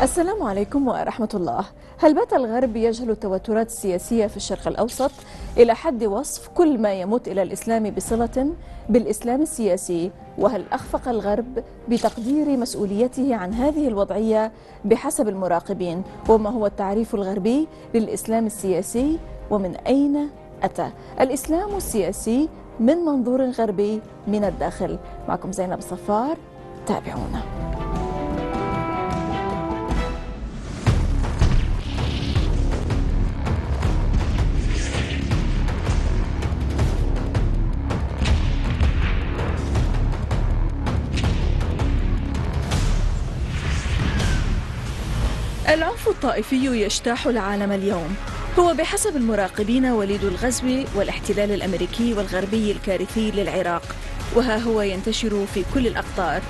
السلام عليكم ورحمة الله. هل بات الغرب يجهل التوترات السياسية في الشرق الأوسط إلى حد وصف كل ما يمت إلى الإسلام بصلة بالإسلام السياسي؟ وهل أخفق الغرب بتقدير مسؤوليته عن هذه الوضعية بحسب المراقبين؟ وما هو التعريف الغربي للإسلام السياسي ومن أين أتى؟ الإسلام السياسي من منظور غربي من الداخل. معكم زينب الصفار، تابعونا. العنف الطائفي يجتاح العالم اليوم، هو بحسب المراقبين وليد الغزو والاحتلال الأمريكي والغربي الكارثي للعراق، وها هو ينتشر في كل الأقطار.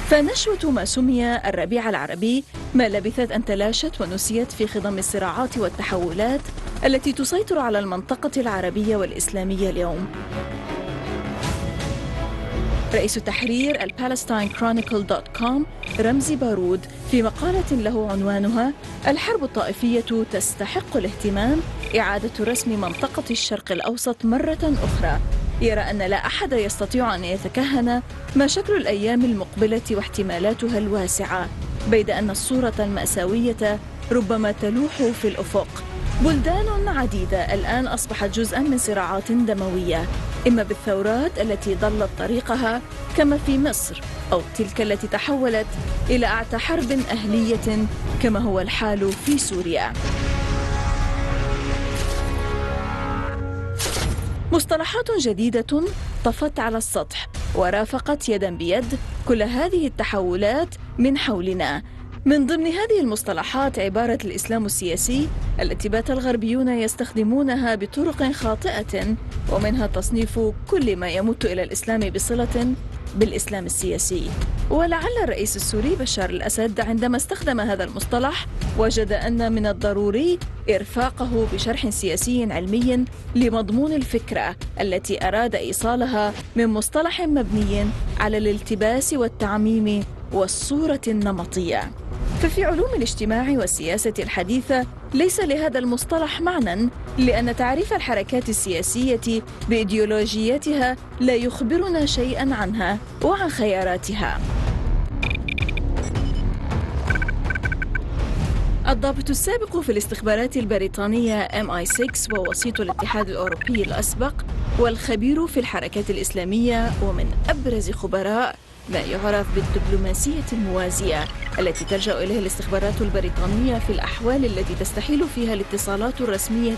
فنشوة ما سمي الربيع العربي ما لبثت أن تلاشت ونسيت في خضم الصراعات والتحولات التي تسيطر على المنطقة العربية والإسلامية اليوم. رئيس تحرير الPalestineChronicle.com رمزي بارود في مقالة له عنوانها الحرب الطائفية تستحق الاهتمام، إعادة رسم منطقة الشرق الأوسط مرة أخرى، يرى أن لا أحد يستطيع أن يتكهن ما شكل الأيام المقبلة واحتمالاتها الواسعة، بيد أن الصورة المأساوية ربما تلوح في الأفق. بلدان عديدة الآن أصبحت جزءاً من صراعات دموية، إما بالثورات التي ضلت طريقها كما في مصر، أو تلك التي تحولت إلى أعتى حرب أهلية كما هو الحال في سوريا. مصطلحات جديدة طفت على السطح ورافقت يداً بيد كل هذه التحولات من حولنا. من ضمن هذه المصطلحات عبارة الإسلام السياسي التي بات الغربيون يستخدمونها بطرق خاطئة، ومنها تصنيف كل ما يمت إلى الإسلام بصلة بالإسلام السياسي. ولعل الرئيس السوري بشار الأسد عندما استخدم هذا المصطلح وجد أن من الضروري إرفاقه بشرح سياسي علمي لمضمون الفكرة التي أراد إيصالها من مصطلح مبني على الالتباس والتعميم والصورة النمطية. ففي علوم الاجتماع والسياسة الحديثة ليس لهذا المصطلح معنى، لأن تعريف الحركات السياسية بإيديولوجيتها لا يخبرنا شيئا عنها وعن خياراتها. الضابط السابق في الاستخبارات البريطانية MI6 ووسيط الاتحاد الأوروبي الأسبق، والخبير في الحركات الإسلامية ومن أبرز خبراء ما يعرف بالدبلوماسية الموازية التي تلجأ إليها الاستخبارات البريطانية في الأحوال التي تستحيل فيها الاتصالات الرسمية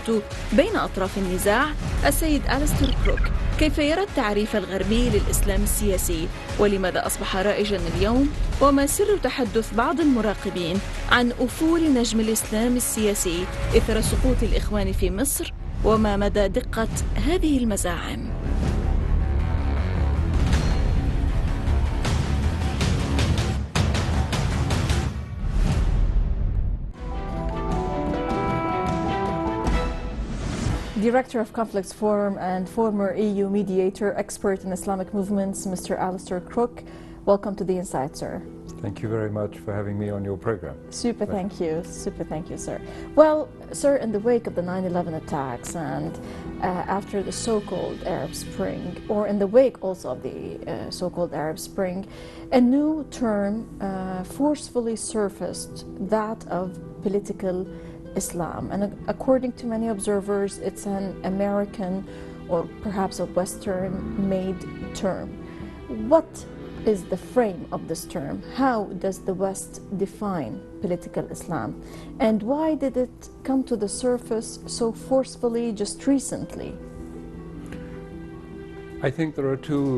بين أطراف النزاع، السيد إليستر كروك، كيف يرى التعريف الغربي للإسلام السياسي، ولماذا أصبح رائجاً اليوم، وما سر تحدث بعض المراقبين عن أفول نجم الإسلام السياسي إثر سقوط الإخوان في مصر، وما مدى دقة هذه المزاعم. Director of Conflicts Forum and former EU mediator, expert in Islamic movements, Mr. Alistair Crook. Welcome to the Insight, sir. Thank you very much for having me on your program. Super, thank you. Super, thank you, sir. Well, sir, in the wake of the 9/11 attacks and after the so-called Arab Spring, or in the wake also of the so-called Arab Spring, a new term forcefully surfaced, that of political Islam. And according to many observers, it's an American or perhaps a Western-made term. What is the frame of this term? How does the West define political Islam? And why did it come to the surface so forcefully just recently? I think there are two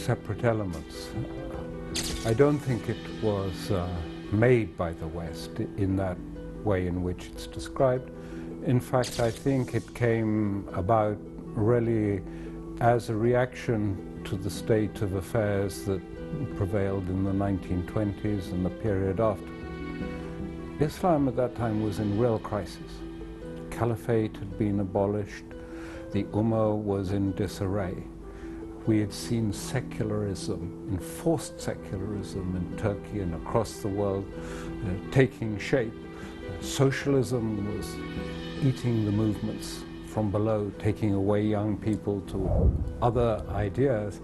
separate elements. I don't think it was made by the West in that way in which it's described. In fact, I think it came about really as a reaction to the state of affairs that prevailed in the 1920s and the period after. Islam at that time was in real crisis. Caliphate had been abolished, the Ummah was in disarray. we had seen secularism, enforced secularism in Turkey and across the world taking shape. Socialism was eating the movements from below, taking away young people to other ideas.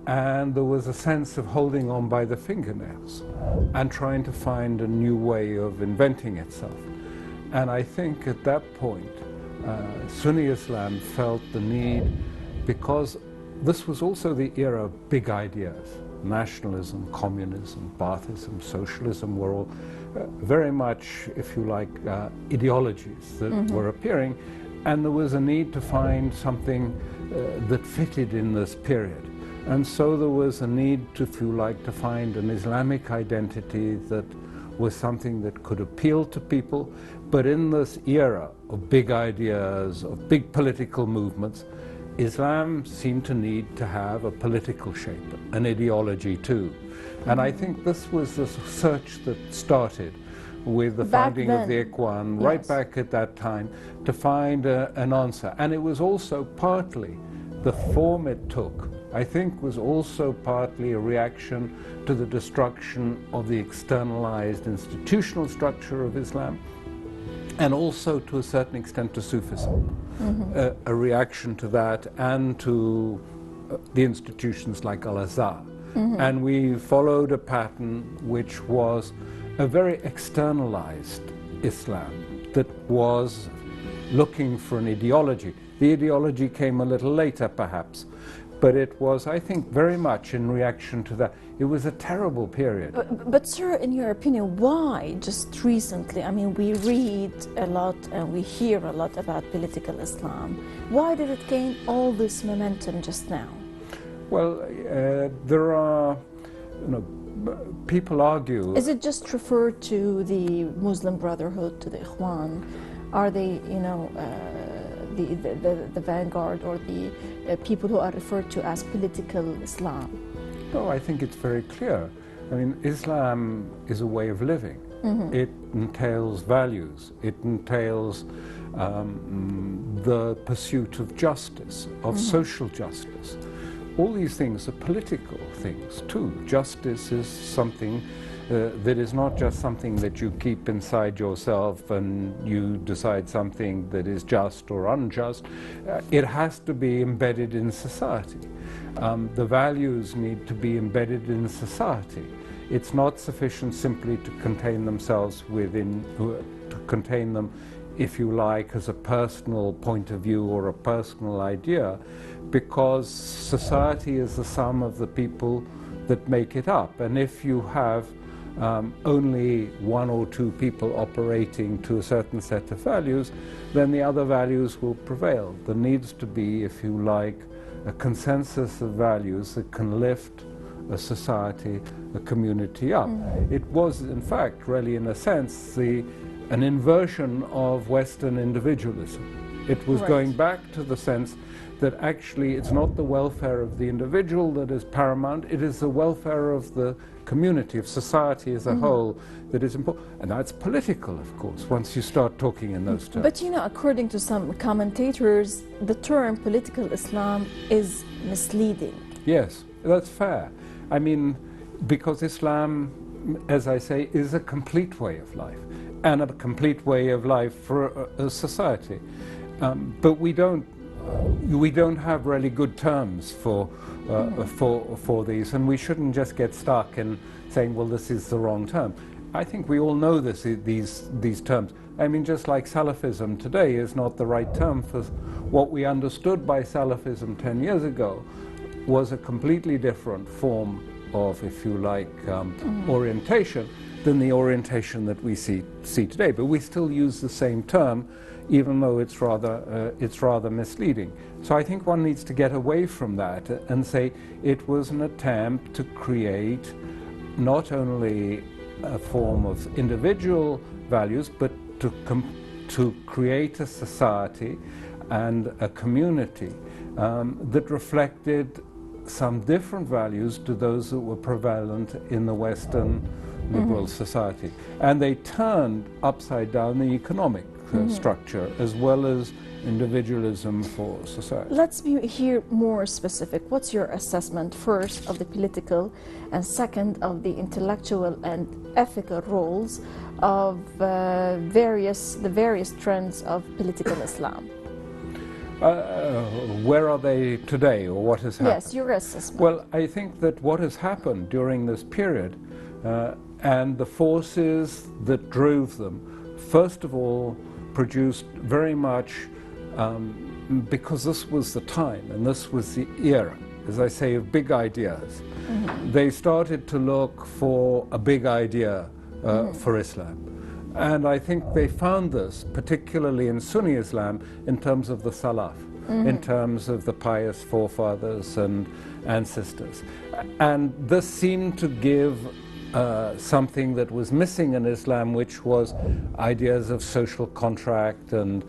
And there was a sense of holding on by the fingernails and trying to find a new way of inventing itself. And I think at that point, Sunni Islam felt the need, because this was also the era of big ideas. Nationalism, communism, Baathism, socialism were all very much, if you like, ideologies that were appearing. And there was a need to find something that fitted in this period. And so there was a need, if you like, to find an Islamic identity that was something that could appeal to people. But in this era of big ideas, of big political movements, Islam seemed to need to have a political shape, an ideology too. And I think this was the search that started with the founding of the Ikhwan, right back at that time, to find an answer. And it was also partly the form it took, I think, was also partly a reaction to the destruction of the externalized institutional structure of Islam, and also to a certain extent to Sufism, a reaction to that and to the institutions like Al-Azhar. And we followed a pattern which was a very externalized Islam that was looking for an ideology. The ideology came a little later, perhaps, but it was, I think, very much in reaction to that. It was a terrible period. But sir, in your opinion, why just recently? I mean, we read a lot and we hear a lot about political Islam. Why did it gain all this momentum just now? Well, there are, people argue. Is it just referred to the Muslim Brotherhood, to the Ikhwan? Are they, the vanguard or the people who are referred to as political Islam? No, I think it's very clear. I mean, Islam is a way of living. It entails values. It entails the pursuit of justice, of social justice. All these things are political things too. Justice is something that is not just something that you keep inside yourself and you decide something that is just or unjust. It has to be embedded in society. The values need to be embedded in society. It's not sufficient simply to contain themselves within, to contain them, if you like, as a personal point of view or a personal idea, because society is the sum of the people that make it up. And if you have only one or two people operating to a certain set of values, then the other values will prevail. There needs to be, if you like, a consensus of values that can lift a society, a community up. It was, in fact, really, in a sense, an inversion of Western individualism. It was going back to the sense that actually it's not the welfare of the individual that is paramount, it is the welfare of the community, of society as a whole, that is important. And that's political, of course, once you start talking in those terms. But according to some commentators, the term political Islam is misleading. Yes, that's fair. I mean, because Islam, as I say, is a complete way of life, and a complete way of life for a society. But we don't have really good terms for these, and we shouldn't just get stuck in saying, well, this is the wrong term. I think we all know these terms. I mean, just like Salafism today is not the right term for what we understood by Salafism 10 years ago, was a completely different form of, if you like, orientation than the orientation that we see today. But we still use the same term, even though it's rather misleading. So I think one needs to get away from that and say it was an attempt to create not only a form of individual values, but to create a society and a community that reflected some different values to those that were prevalent in the Western liberal society. And they turned upside down the economic structure as well as individualism for society. Let's be here more specific. What's your assessment, first, of the political, and second, of the intellectual and ethical roles of the various trends of political Islam? Where are they today, or what has happened? Yes, your assessment. Well, I think that what has happened during this period and the forces that drove them, first of all, produced very much, because this was the time and this was the era, as I say, of big ideas. They started to look for a big idea for Islam. And I think they found this, particularly in Sunni Islam, in terms of the Salaf, in terms of the pious forefathers and ancestors. And this seemed to give something that was missing in Islam, which was ideas of social contract and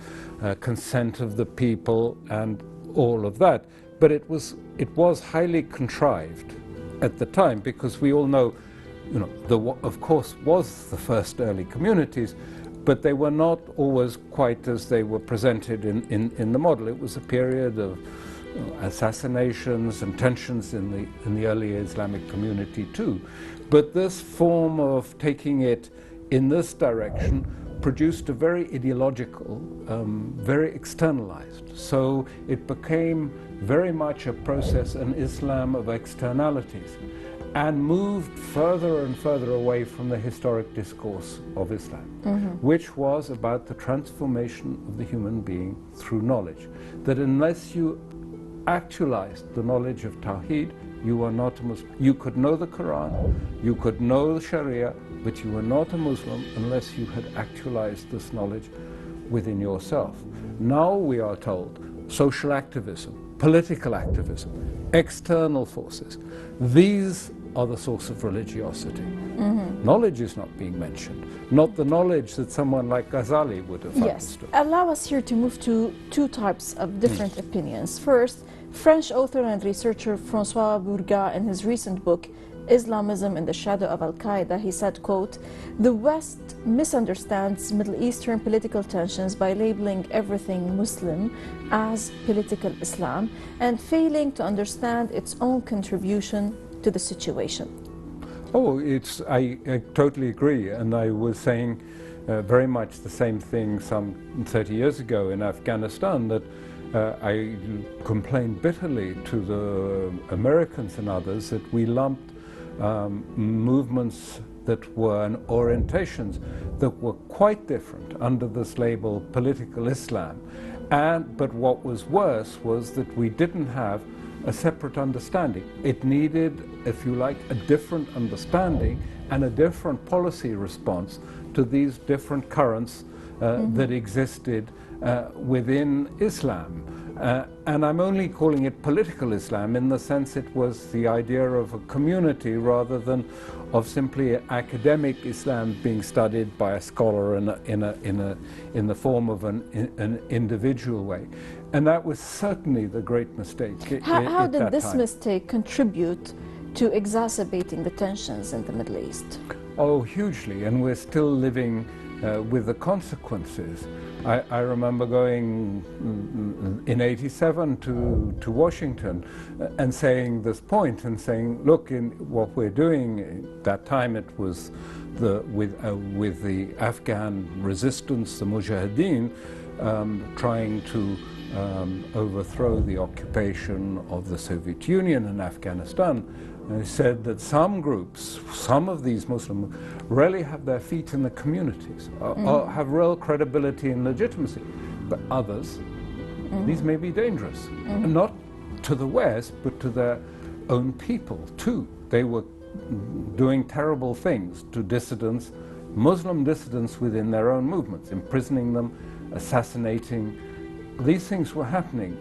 consent of the people and all of that. But it was highly contrived at the time, because we all know, there of course was the first early communities, but they were not always quite as they were presented in the model. It was a period of assassinations and tensions in the early Islamic community too. But this form of taking it in this direction produced a very ideological, very externalized. So it became very much a process, an Islam of externalities, and moved further and further away from the historic discourse of Islam, which was about the transformation of the human being through knowledge. That unless you actualized the knowledge of Tawheed, you are not a Muslim. You could know the Quran, you could know the Sharia, but you were not a Muslim unless you had actualized this knowledge within yourself. Now we are told social activism, political activism, external forces, these are the source of religiosity. Knowledge is not being mentioned, not the knowledge that someone like Ghazali would have understood. Allow us here to move to two types of different opinions. First, French author and researcher François Bourgat, in his recent book, Islamism in the Shadow of Al-Qaeda, he said, quote, "The West misunderstands Middle Eastern political tensions by labeling everything Muslim as political Islam and failing to understand its own contribution to the situation." Oh, I totally agree, and I was saying very much the same thing some 30 years ago in Afghanistan, that I complained bitterly to the Americans and others that we lumped movements that were and orientations that were quite different under this label political Islam. But what was worse was that we didn't have a separate understanding. It needed, if you like, a different understanding and a different policy response to these different currents that existed within Islam. And I'm only calling it political Islam in the sense it was the idea of a community rather than of simply academic Islam being studied by a scholar in the form of an individual way. And that was certainly the great mistake. How did this mistake contribute to exacerbating the tensions in the Middle East? Oh, hugely, and we're still living with the consequences. I remember going in '87 to Washington and saying this point and saying, look, in what we're doing, at that time it was with the Afghan resistance, the Mujahideen, trying to overthrow the occupation of the Soviet Union in Afghanistan. And he said that some groups, some of these Muslims, really have their feet in the communities, or have real credibility and legitimacy. But others, these may be dangerous. Not to the West, but to their own people too. They were doing terrible things to dissidents, Muslim dissidents within their own movements, imprisoning them, assassinating. These things were happening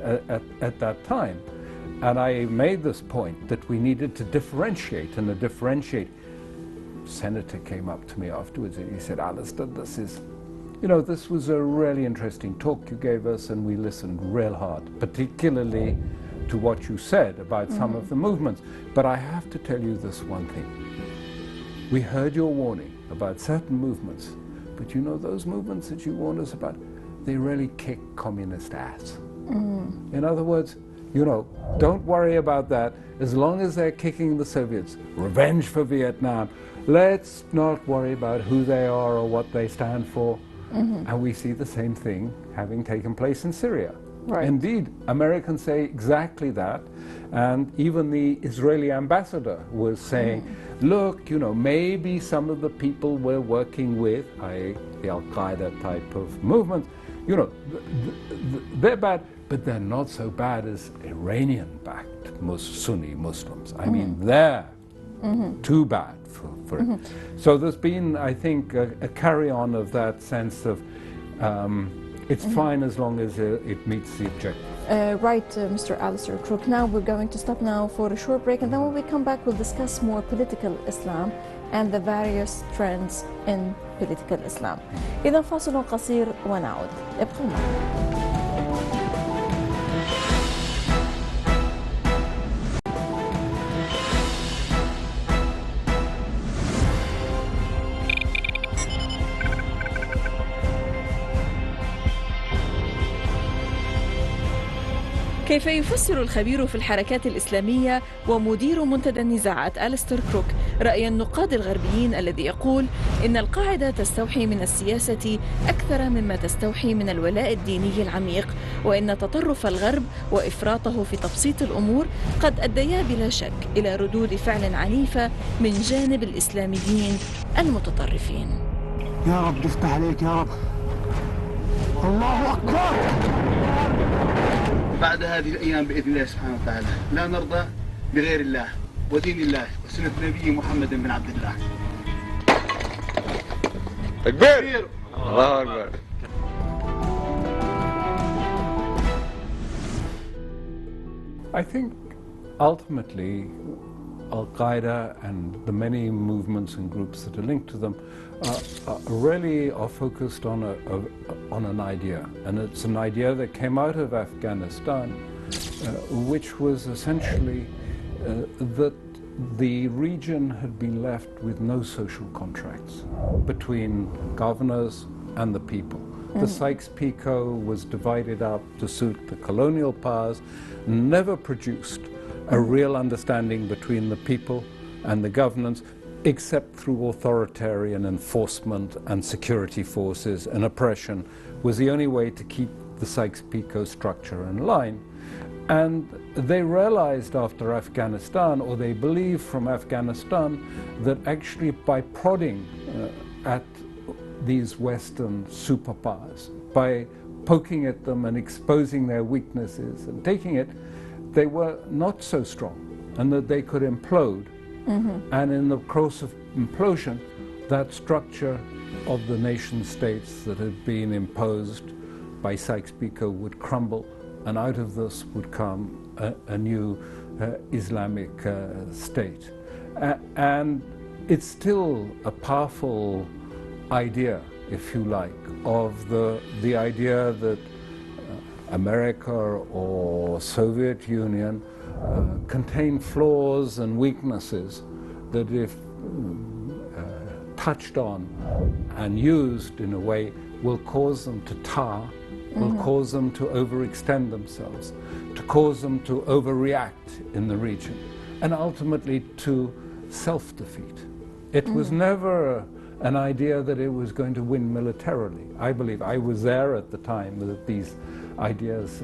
at that time. And I made this point that we needed to differentiate, and to differentiate. Senator came up to me afterwards and he said, Alistair, this was a really interesting talk you gave us, and we listened real hard, particularly to what you said about some of the movements. But I have to tell you this one thing. We heard your warning about certain movements, but you know, those movements that you warned us about, they really kick communist ass. In other words, you know, don't worry about that. As long as they're kicking the Soviets, revenge for Vietnam, let's not worry about who they are or what they stand for. And we see the same thing having taken place in Syria. Right. Indeed, Americans say exactly that. And even the Israeli ambassador was saying, look, you know, maybe some of the people we're working with, i.e. the Al-Qaeda type of movement, you know, they're bad, but they're not so bad as Iranian-backed Sunni Muslims. I mean, they're too bad for it. So there's been, I think, a carry-on of that sense of it's fine as long as it meets the objective. Right, Mr. Alistair Crook. Now we're going to stop now for a short break, and then when we come back, we'll discuss more political Islam and the various trends in political Islam. إذا فاصل قصير ونعود. ابقوا معنا. كيف يفسر الخبير في الحركات الإسلامية ومدير منتدى النزاعات اليستر كروك رأي النقاد الغربيين الذي يقول إن القاعدة تستوحي من السياسة أكثر مما تستوحي من الولاء الديني العميق، وإن تطرف الغرب وإفراطه في تبسيط الأمور قد أديا بلا شك إلى ردود فعل عنيفة من جانب الإسلاميين المتطرفين. يا رب يفتح عليك يا رب. الله أكبر. بعد هذه الأيام بإذن الله سبحانه وتعالى لا نرضى بغير الله ودين الله وسنة نبيه محمد بن عبد الله. تكبير. الله أكبر. I think ultimately Al-Qaeda and the many movements and groups that are linked to them really are focused on an idea, and it's an idea that came out of Afghanistan, which was essentially that the region had been left with no social contracts between governors and the people. The Sykes-Picot was divided up to suit the colonial powers, never produced a real understanding between the people and the governance, except through authoritarian enforcement and security forces, and oppression was the only way to keep the Sykes-Picot structure in line. And they realized after Afghanistan, or they believed from Afghanistan, that actually by prodding at these Western superpowers, by poking at them and exposing their weaknesses and taking it, they were not so strong, and that they could implode. And in the course of implosion, that structure of the nation states that had been imposed by Sykes-Picot would crumble, and out of this would come a new Islamic state. And it's still a powerful idea, if you like, of the idea that America or Soviet Union contain flaws and weaknesses that if touched on and used in a way will cause them to tar, will cause them to overextend themselves, to cause them to overreact in the region, and ultimately to self-defeat. It was never an idea that it was going to win militarily. I believe I was there at the time that these ideas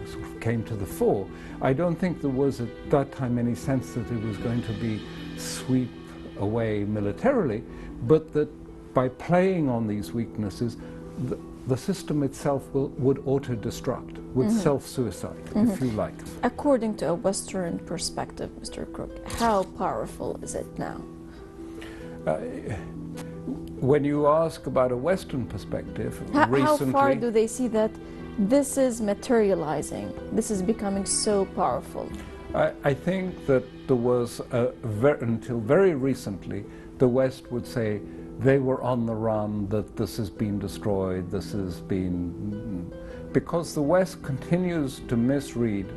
sort of came to the fore. I don't think there was at that time any sense that it was going to be sweep away militarily, but that by playing on these weaknesses, the system itself would auto-destruct, would self-suicide, if you like. According to a Western perspective, Mr. Crook, how powerful is it now? When you ask about a Western perspective, recently... How far do they see that this is materializing, this is becoming so powerful? I think that there was, until very recently, the West would say they were on the run, that this has been destroyed, this has been... Because the West continues to misread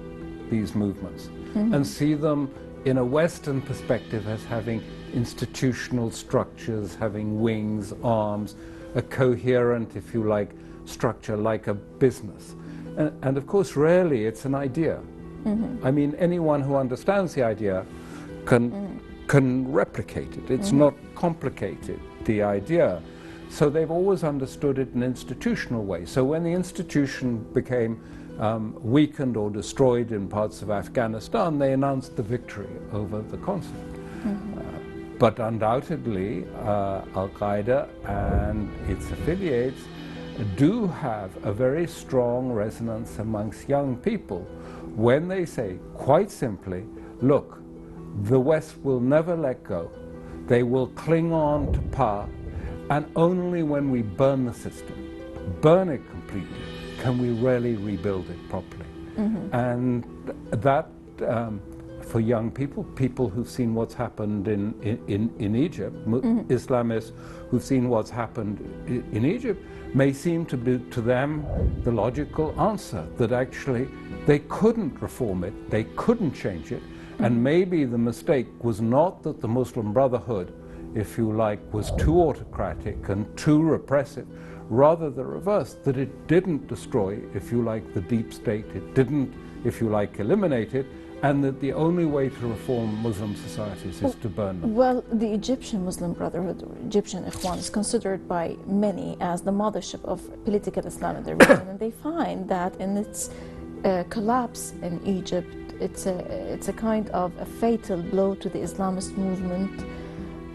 these movements and see them in a Western perspective as having institutional structures, having wings, arms, a coherent, if you like, structure like a business. And of course, rarely it's an idea. I mean, anyone who understands the idea can replicate it. It's not complicated, the idea. So they've always understood it in an institutional way. So when the institution became weakened or destroyed in parts of Afghanistan, they announced the victory over the concept. But undoubtedly, Al-Qaeda and its affiliates do have a very strong resonance amongst young people when they say, quite simply, look, the West will never let go. They will cling on to power, and only when we burn the system, burn it completely, can we really rebuild it properly. And that, for young people, people who've seen what's happened in Egypt, Islamists who've seen what's happened in Egypt, may seem to be to them the logical answer, that actually they couldn't reform it, they couldn't change it, and maybe the mistake was not that the Muslim Brotherhood, if you like, was too autocratic and too repressive, rather the reverse, that it didn't destroy, if you like, the deep state, it didn't, if you like, eliminate it, and that the only way to reform Muslim societies is to burn them. Well, the Egyptian Muslim Brotherhood, or Egyptian Ikhwan, is considered by many as the mothership of political Islam in the region, and they find that in its collapse in Egypt, it's a kind of a fatal blow to the Islamist movement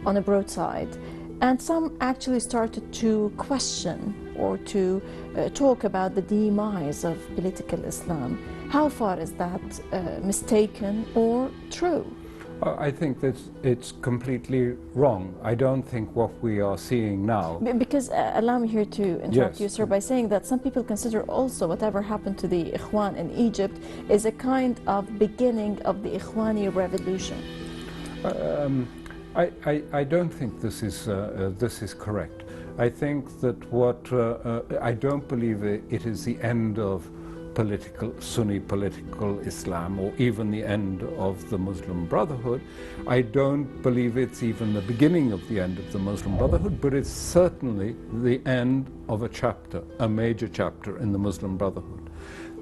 on a broadside. And some actually started to question or to talk about the demise of political Islam. How far is that mistaken or true? I think that it's completely wrong. I don't think what we are seeing now... Because allow me here to interrupt Yes. you, sir, by saying that some people consider also whatever happened to the Ikhwan in Egypt is a kind of beginning of the Ikhwani revolution. I don't think this is correct. I think that I don't believe it is the end of Sunni political Islam, or even the end of the Muslim Brotherhood. I don't believe it's even the beginning of the end of the Muslim Brotherhood, but it's certainly the end of a chapter, a major chapter in the Muslim Brotherhood.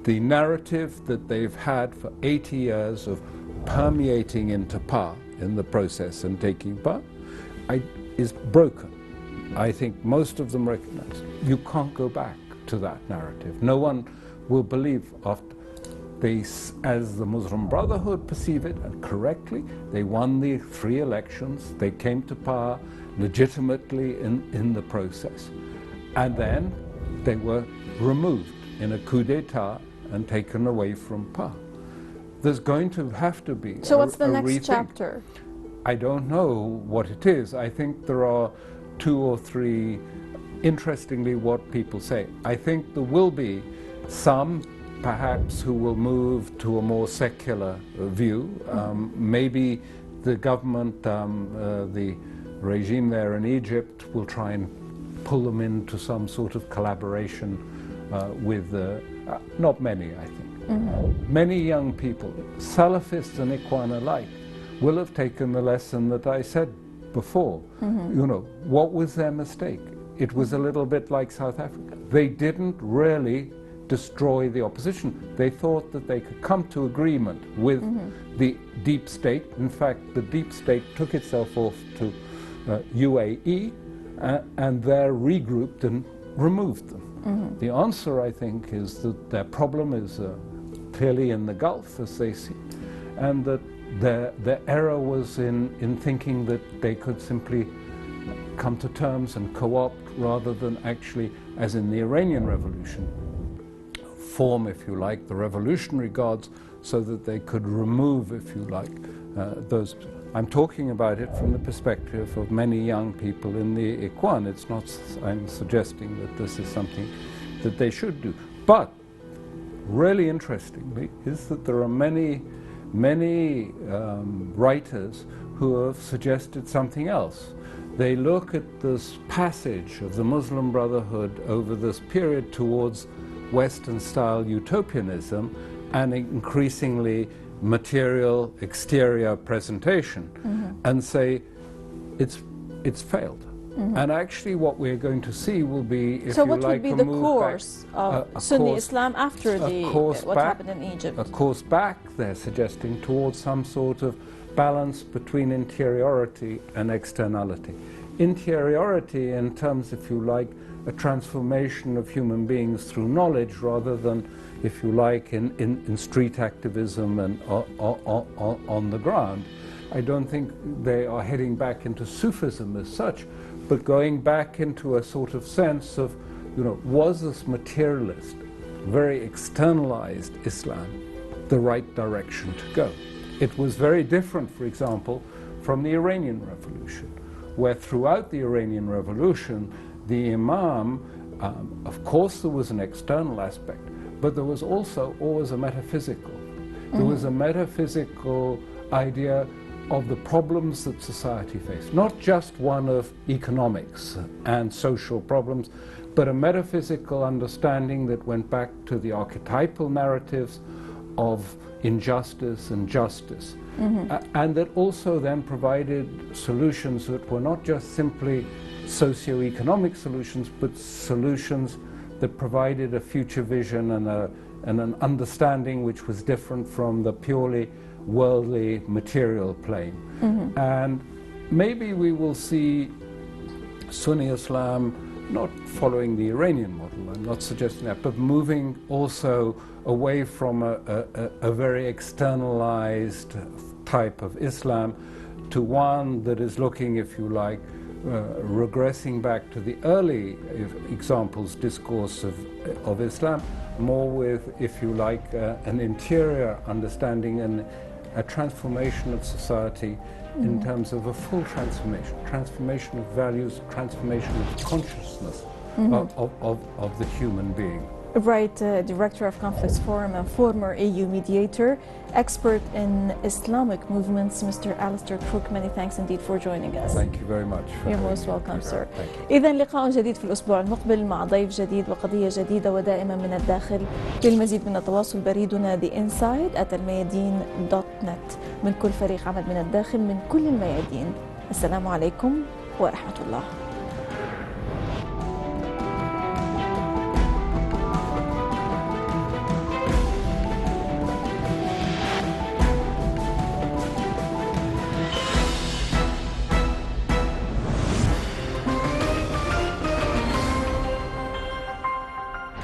The narrative that they've had for 80 years of permeating into power in the process and taking power is broken. I think most of them recognize you can't go back to that narrative. No one will believe after as the Muslim Brotherhood perceive it, and correctly, they won the 3 elections, they came to power legitimately in the process, and then they were removed in a coup d'etat and taken away from power. There's going to have to be So what's the next rethink. chapter? I don't know what it is. I think there are 2 or 3, interestingly, what people say. I think there will be some, perhaps, who will move to a more secular view. Maybe the government, the regime there in Egypt, will try and pull them into some sort of collaboration with, not many, I think. Many young people, Salafists and Ikhwan alike, will have taken the lesson that I said before. You know, what was their mistake? It was a little bit like South Africa. They didn't really destroy the opposition. They thought that they could come to agreement with the deep state. In fact, the deep state took itself off to UAE and there regrouped and removed them. The answer, I think, is that their problem is clearly in the Gulf, as they see, and that their error was in thinking that they could simply come to terms and co-opt rather than actually, as in the Iranian Revolution, form, if you like, the revolutionary guards so that they could remove, if you like, those. I'm talking about it from the perspective of many young people in the Ikhwan. It's not, I'm suggesting that this is something that they should do. But really interestingly is that there are many writers who have suggested something else. They look at this passage of the Muslim Brotherhood over this period towards Western-style utopianism and increasingly material exterior presentation, and say it's failed. And actually what we're going to see will be, if So you what like, would be a the move course back, of Sunni course- Islam after what happened in Egypt? A course back, they're suggesting, towards some sort of balance between interiority and externality. Interiority in terms, if you like, a transformation of human beings through knowledge rather than, if you like, in street activism and on the ground. I don't think they are heading back into Sufism as such, but going back into a sort of sense of, you know, was this materialist, very externalized Islam the right direction to go? It was very different, for example, from the Iranian Revolution, where throughout the Iranian Revolution, the Imam, of course there was an external aspect, but there was also always a metaphysical. There was a metaphysical idea of the problems that society faced, not just one of economics and social problems, but a metaphysical understanding that went back to the archetypal narratives of injustice and justice. And that also then provided solutions that were not just simply socio-economic solutions, but solutions that provided a future vision and an understanding which was different from the purely worldly material plane. And maybe we will see Sunni Islam not following the Iranian model, I'm not suggesting that, but moving also away from a very externalized type of Islam to one that is looking, if you like, regressing back to the early examples, discourse of Islam, more with, if you like, an interior understanding and a transformation of society in terms of a full transformation of values, transformation of consciousness of the human being. Right, Director of Conflicts Forum and former EU mediator, expert in Islamic movements, Mr. Alistair Crook. Many thanks indeed for joining us. Thank you very much. You're most welcome, sir. Thank you. إذا لقاء جديد في الأسبوع المقبل مع ضيف جديد وقضية جديدة ودائما من الداخل. للمزيد من التواصل بريدنا theinside@almayadeen.net. من كل فريق عمل من الداخل من كل الميادين. السلام عليكم ورحمة الله.